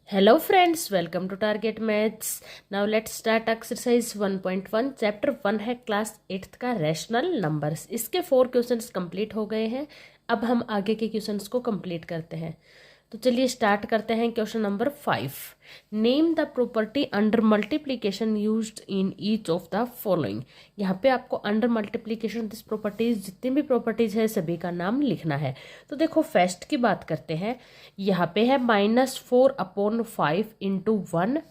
Hello friends, welcome to Target Maths. Now let's start exercise 1.1. Chapter 1 है class 8th का rational numbers. इसके 4 questions complete हो गए हैं। अब हम आगे के क्वेश्चंस को कंप्लीट करते हैं। तो चलिए स्टार्ट करते हैं। Question number 5, name the property under multiplication used in each of the following. यहाँ पे आपको अंडर मल्टीप्लीकेशन दिस प्रॉपर्टीज, जितनी भी प्रॉपर्टीज है सभी का नाम लिखना है। तो देखो फर्स्ट की बात करते हैं। यहाँ पे है -4/5 इंटू 1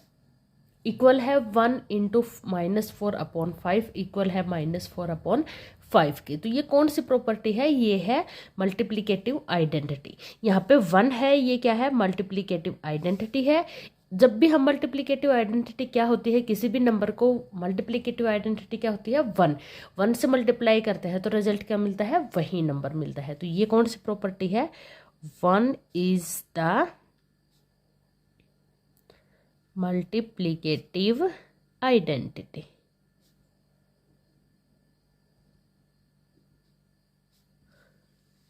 इक्वल है 1 इंटू -4/5 इक्वल है -4/5 के। तो ये कौन सी प्रॉपर्टी है? ये है मल्टीप्लिकेटिव आइडेंटिटी। यहाँ पे 1 है, ये क्या है? मल्टीप्लिकेटिव आइडेंटिटी है। जब भी हम मल्टीप्लिकेटिव आइडेंटिटी क्या होती है, किसी भी नंबर को मल्टीप्लिकेटिव आइडेंटिटी क्या होती है? 1 से मल्टीप्लाई करते हैं तो रिजल्ट क्या मिलता है? वही नंबर मिलता है। तो ये कौन सी प्रॉपर्टी है? 1 is the multiplicative identity.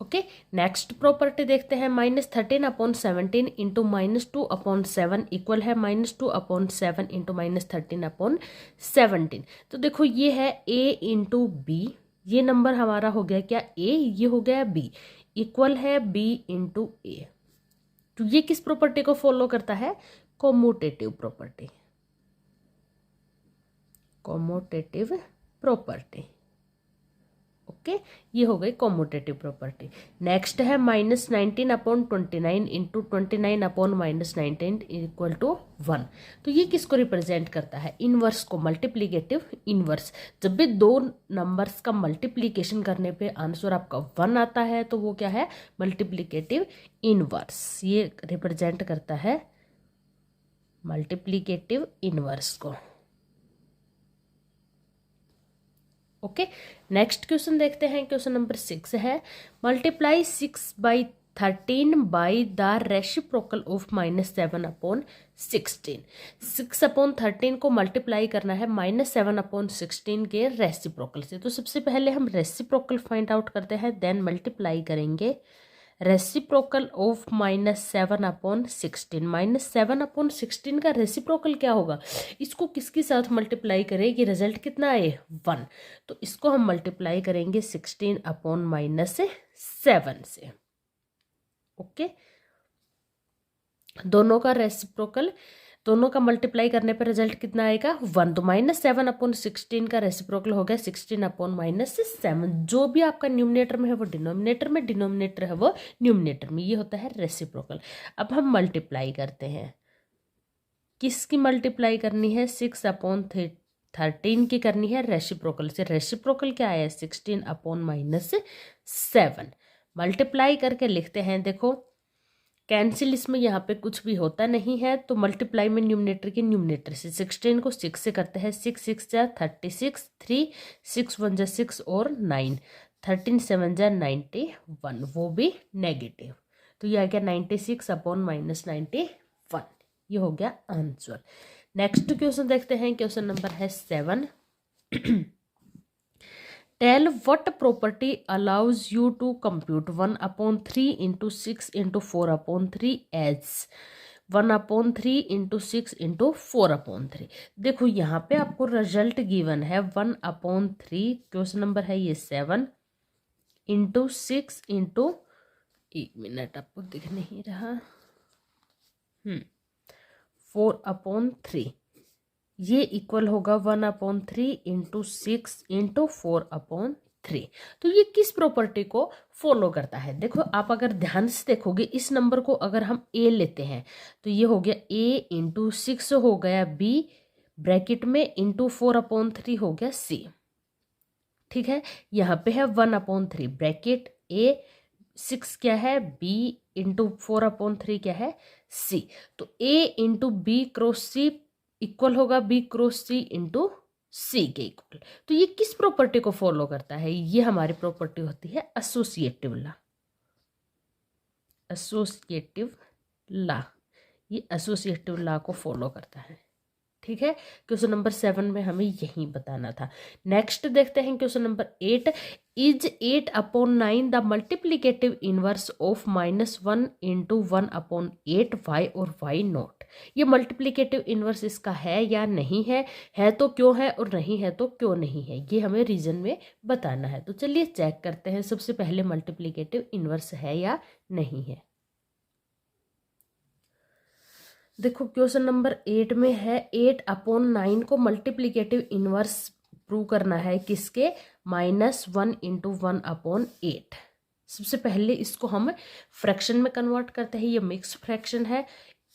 Okay, next property देखते हैं। -13/17 इंटू -2/7 इक्वल है -2/7 इंटू -13/17। तो देखो ये है a इंटू बी। ये नंबर हमारा हो गया क्या? a, ये हो गया b, इक्वल है b इंटू ए। तो ये किस प्रॉपर्टी को फॉलो करता है? Commutative property. Commutative property. Okay, ये हो गई कॉम्यूटेटिव प्रॉपर्टी। नेक्स्ट है -19/29 इंटू 29/-19 इक्वल टू 1। तो ये किसको रिप्रेजेंट करता है? इनवर्स को, मल्टीप्लीकेटिव इनवर्स। जब भी दो नंबर्स का मल्टीप्लीकेशन करने पे आंसर आपका 1 आता है तो वो क्या है? Multiplicative inverse. ये रिप्रेजेंट करता है मल्टीप्लीकेटिव इनवर्स को। ओके, नेक्स्ट क्वेश्चन देखते हैं। क्वेश्चन नंबर 6 है, multiply 6/13 by the reciprocal of -7/16। 6/13 को मल्टीप्लाई करना है -7/16 के रेसिप्रोकल से। तो सबसे पहले हम रेसिप्रोकल फाइंड आउट करते हैं, देन मल्टीप्लाई करेंगे। Reciprocal of -7/16। -7/16 का रेसिप्रोकल क्या होगा? इसको किसके साथ मल्टीप्लाई करें कि रिजल्ट कितना आए? 1। तो इसको हम मल्टीप्लाई करेंगे 16/-7 से। ओके, दोनों का रेसिप्रोकल, दोनों का मल्टीप्लाई करने पर रिजल्ट कितना आएगा? 1। तो -7/16 का रेसिप्रोकल हो गया 16/-7। जो भी आपका न्यूमरेटर में है वो डिनोमिनेटर में, डिनोमिनेटर है वो न्यूमरेटर में। ये होता है रेसिप्रोकल। अब हम मल्टीप्लाई करते हैं। किसकी मल्टीप्लाई करनी है? 6/13 की करनी है रेसिप्रोकल से। रेसिप्रोकल क्या आया? 16/-7। मल्टीप्लाई करके लिखते हैं। देखो कैंसिल, इसमें यहाँ पे कुछ भी होता नहीं है, तो मल्टीप्लाई में न्यूमरेटर की न्यूमरेटर से 16 को 6 से करते हैं। 6 6 जा 36, 3 6 1 जा 6 और 9, 13 7 जा 91, वो भी नेगेटिव। तो ये आ गया 96/-91। ये हो गया आंसर। नेक्स्ट क्वेश्चन देखते हैं। क्वेश्चन नंबर है 7। Tell what property allows you to compute 1/3 into 6 into 4/3 as 1/3 into 6 into 4/3। देखो यहाँ पे आपको रिजल्ट गिवन है 1/3। क्वेश्चन नंबर है ये 7 इंटू 6 इंटू, 1 मिनट आपको दिख नहीं रहा, 4/3। ये इक्वल होगा 1/3 इंटू 6 इंटू 4/3। तो ये किस प्रॉपर्टी को फॉलो करता है? देखो आप अगर ध्यान से देखोगे, इस नंबर को अगर हम a लेते हैं तो ये हो गया a इंटू 6 हो गया b ब्रैकेट में इंटू 4/3 हो गया c। ठीक है, यहाँ पे है 1/3 ब्रैकेट a, 6 क्या है? b इंटू 4/3 क्या है? c। तो a into b cross c equal होगा b cross c into c के इक्वल। तो ये किस प्रॉपर्टी को फॉलो करता है? ये हमारी प्रॉपर्टी होती है एसोसिएटिव लॉ। एसोसिएटिव लॉ, ये एसोसिएटिव लॉ को फॉलो करता है। ठीक है, क्वेश्चन नंबर 7 में हमें यही बताना था। नेक्स्ट देखते हैं question number 8, is 8/9 the multiplicative inverse of -1 × 1/8 why और वाई नॉट। ये मल्टीप्लीकेटिव इनवर्स इसका है या नहीं है तो क्यों है और नहीं है तो क्यों नहीं है, ये हमें रीजन में बताना है। तो चलिए चेक करते हैं सबसे पहले मल्टीप्लीकेटिव इनवर्स है या नहीं है। देखो क्वेश्चन नंबर 8 में है 8/9 को मल्टीप्लीकेटिव इनवर्स प्रूव करना है किसके, -1 × 1/8। सबसे पहले इसको हम फ्रैक्शन में कन्वर्ट करते हैं, ये मिक्स फ्रैक्शन है।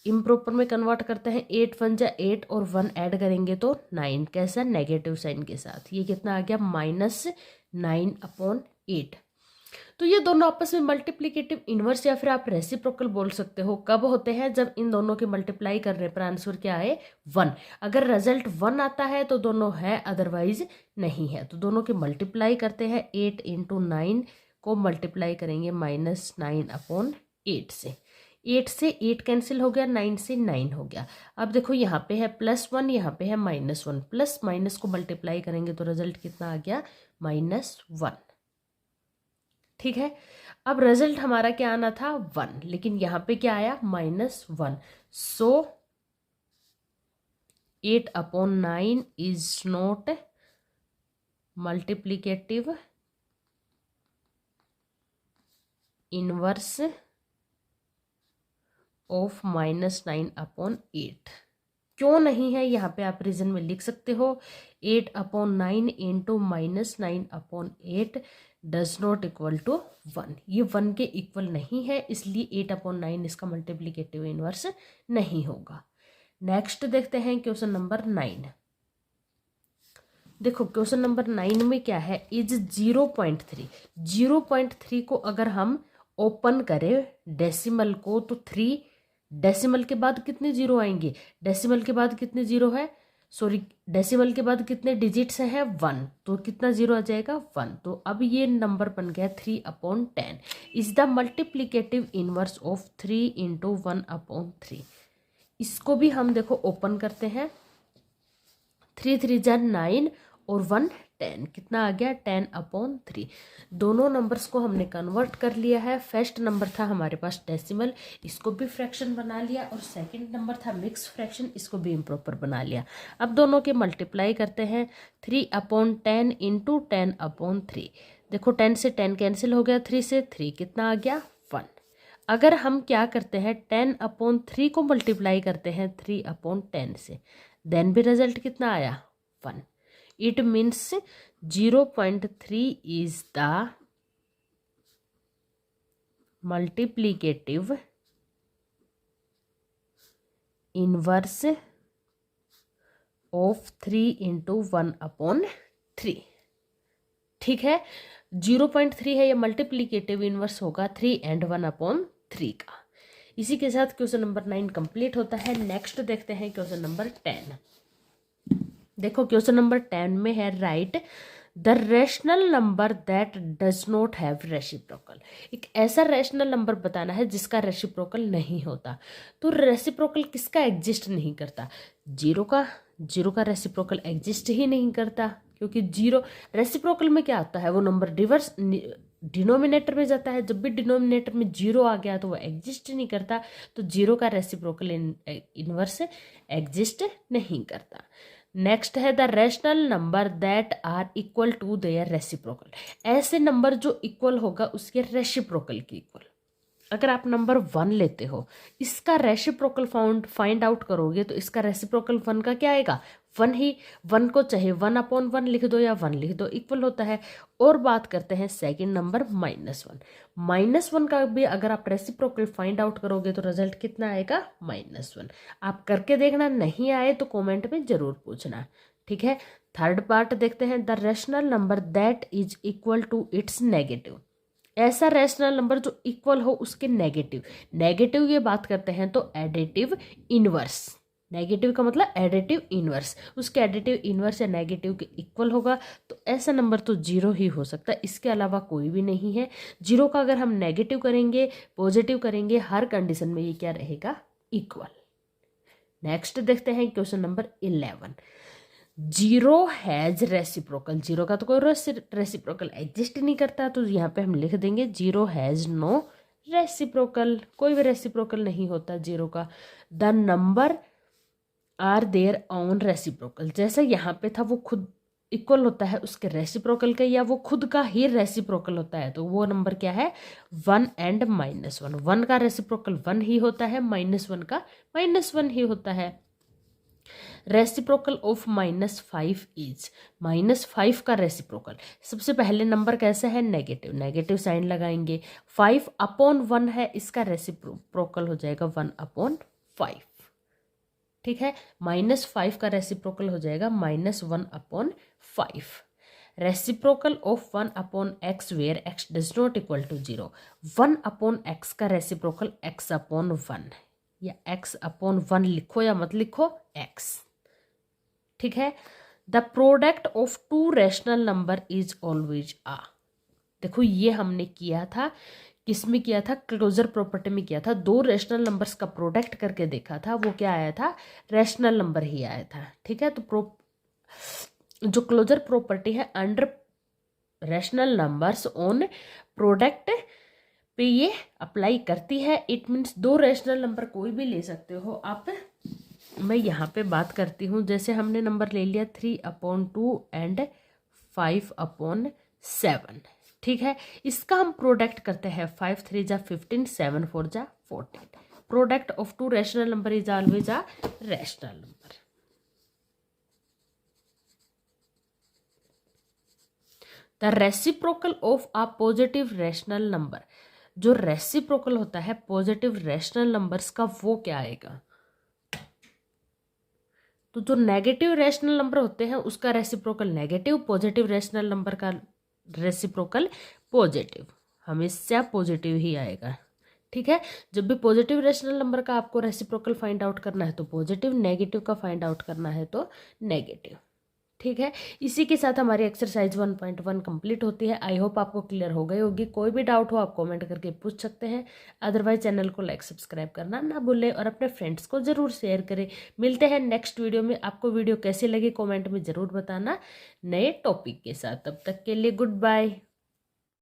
इम्प्रॉपर में कन्वर्ट करते हैं, 8 × 1 = 8 और 1 ऐड करेंगे तो 9, कैसा, नेगेटिव साइन के साथ। ये कितना आ गया, -9/8। तो ये दोनों आपस में मल्टीप्लीकेटिव इनवर्स या फिर आप रेसिप्रोकल बोल सकते हो। कब होते हैं, जब इन दोनों के मल्टीप्लाई करने पर आंसर क्या आए, 1। अगर रिजल्ट 1 आता है तो दोनों है, अदरवाइज नहीं है। तो दोनों के मल्टीप्लाई करते हैं, 8 × 9 को मल्टीप्लाई करेंगे -9/8 से। 8 से 8 कैंसिल हो गया, 9 से 9 हो गया। अब देखो यहाँ पे है +1, यहाँ पे है -1, प्लस माइनस को मल्टीप्लाई करेंगे तो रिजल्ट कितना आ गया, -1। ठीक है, अब रिजल्ट हमारा क्या आना था, 1, लेकिन यहाँ पे क्या आया, -1। सो 8/9 is not multiplicative inverse of -9/8। क्यों नहीं है, यहाँ पे आप रीजन में लिख सकते हो, 8/9 × -9/8 डज नॉट इक्वल टू 1। ये 1 के इक्वल नहीं है, इसलिए 8/9 इसका मल्टीप्लीकेटिव इनवर्स नहीं होगा। नेक्स्ट देखते हैं क्वेश्चन नंबर 9। देखो क्वेश्चन नंबर 9 में क्या है, इज 0.3। 0.3 को अगर हम ओपन करें डेसिमल को तो 3, डेसिमल के बाद कितने जीरो आएंगे, डेसिमल के बाद कितने जीरो है, सॉरी डेसिमल के बाद कितने डिजिट्स हैं, 1, तो कितना जीरो आ जाएगा, 1। तो अब ये नंबर बन गया 3/10 is the multiplicative inverse of 3 × 1/3। इसको भी हम देखो ओपन करते हैं, 3 3 = 9 और 1 10, कितना आ गया, 10/3। दोनों नंबर्स को हमने कन्वर्ट कर लिया है। फर्स्ट नंबर था हमारे पास डेसिमल, इसको भी फ्रैक्शन बना लिया, और सेकंड नंबर था मिक्स फ्रैक्शन, इसको भी इम्प्रॉपर बना लिया। अब दोनों के मल्टीप्लाई करते हैं, 3/10 × 10/3। देखो 10 से 10 कैंसिल हो गया, 3 से 3 कितना आ गया, 1। अगर हम क्या करते हैं, 10/3 को मल्टीप्लाई करते हैं 3/10 से, देन भी रिजल्ट कितना आया, 1। It means 0.3 is the multiplicative inverse of 3 × 1/3। ठीक है, 0.3 है, ये मल्टीप्लीकेटिव इनवर्स होगा 3 and 1/3 का। इसी के साथ क्वेश्चन नंबर 9 कंप्लीट होता है। नेक्स्ट देखते हैं क्वेश्चन नंबर 10। देखो क्वेश्चन नंबर 10 में है, right the rational number that does not have reciprocal. एक ऐसा रैशनल नंबर बताना है जिसका रेसिप्रोकल नहीं होता। तो रेसिप्रोकल किसका एग्जिस्ट नहीं करता, जीरो का रेसिप्रोकल एग्जिस्ट ही नहीं करता, क्योंकि जीरो रेसिप्रोकल में क्या आता है, वो नंबर रिवर्स डिनोमिनेटर में जाता है। जब भी डिनोमिनेटर में जीरो आ गया तो वो एग्जिस्ट नहीं करता, तो जीरो का रेसिप्रोकल इनवर्स एग्जिस्ट नहीं करता। नेक्स्ट है the rational number that are equal to their reciprocal. ऐसे नंबर जो इक्वल होगा उसके रेसिप्रोकल के इक्वल। अगर आप नंबर 1 लेते हो, इसका रेसिप्रोकल फाइंड आउट करोगे तो इसका रेसिप्रोकल 1 का क्या आएगा, 1 ही। 1 को चाहे 1/1 लिख दो या 1 लिख दो, इक्वल होता है। और बात करते हैं सेकंड नंबर -1। -1 का भी अगर आप रेसिप्रोकल फाइंड आउट करोगे तो रिजल्ट कितना आएगा, -1। आप करके देखना, नहीं आए तो कमेंट में जरूर पूछना। ठीक है, थर्ड पार्ट देखते हैं, the rational number that is equal to its negative. ऐसा रैशनल नंबर जो इक्वल हो उसके नेगेटिव की बात करते हैं तो एडिटिव इनवर्स। नेगेटिव का मतलब एडिटिव इनवर्स, उसके एडिटिव इनवर्स या नेगेटिव के इक्वल होगा। तो ऐसा नंबर तो जीरो ही हो सकता है, इसके अलावा कोई भी नहीं है। जीरो का अगर हम नेगेटिव करेंगे, पॉजिटिव करेंगे, हर कंडीशन में ये क्या रहेगा, इक्वल। नेक्स्ट देखते हैं question number 11। Zero has reciprocal, zero का तो कोई रेसिप्रोकल एग्जिस्ट नहीं करता, तो यहाँ पे हम लिख देंगे जीरो हैज नो रेसिप्रोकल, कोई भी रेसिप्रोकल नहीं होता जीरो का। The number are their on reciprocal, जैसे यहाँ पे था वो खुद इक्वल होता है उसके रेसिप्रोकल के, या वो खुद का ही रेसिप्रोकल होता है, तो वो नंबर क्या है 1 एंड -1। 1 का रेसिप्रोकल 1 ही होता है, -1 का -1 ही होता है। रेसिप्रोकल ऑफ -5 इज, -5 का रेसिप्रोकल, सबसे पहले नंबर कैसे है नेगेटिव, नेगेटिव साइन लगाएंगे। 5/1 है, इसका रेसिप्रोकल हो जाएगा 1/5, ठीक है। -5 का रेसिप्रोकल हो जाएगा -1/5। Reciprocal of 1/x where x does not equal to 0, 1/x का रेसिप्रोकल x/1, या x/1 लिखो या मत लिखो x, ठीक है। The product of two rational number is always आ, देखो ये हमने किया था, किसमें किया था, क्लोजर प्रॉपर्टी में किया था। दो रैशनल नंबर्स का प्रोडक्ट करके देखा था, वो क्या आया था, रैशनल नंबर ही आया था, ठीक है। तो जो क्लोजर प्रॉपर्टी है under rational numbers on product पे ये अप्लाई करती है। इट मीन्स दो रैशनल नंबर कोई भी ले सकते हो आप। मैं यहाँ पे बात करती हूँ, जैसे हमने नंबर ले लिया 3/2 एंड 5/7, ठीक है। इसका हम प्रोडक्ट करते हैं, 5 3 जा 15, 7 4 जा 14। Product of two rational number is always a rational number. The reciprocal of a positive rational number, जो रेसिप्रोकल होता है पॉजिटिव रैशनल नंबर्स का वो क्या आएगा, तो जो नेगेटिव रैशनल नंबर होते हैं उसका reciprocal negative, positive rational number का रेसिप्रोकल पॉजिटिव, हमेशा पॉजिटिव ही आएगा, ठीक है। जब भी पॉजिटिव रैशनल नंबर का आपको रेसिप्रोकल फाइंड आउट करना है तो पॉजिटिव, नेगेटिव का फाइंड आउट करना है तो नेगेटिव, ठीक है। इसी के साथ हमारी एक्सरसाइज 1.1 कंप्लीट होती है। आई होप आपको क्लियर हो गई होगी। कोई भी डाउट हो आप कमेंट करके पूछ सकते हैं, अदरवाइज चैनल को लाइक सब्सक्राइब करना ना भूलें और अपने फ्रेंड्स को ज़रूर शेयर करें। मिलते हैं नेक्स्ट वीडियो में। आपको वीडियो कैसी लगी कमेंट में ज़रूर बताना नए टॉपिक के साथ। तब तक के लिए गुड बाय।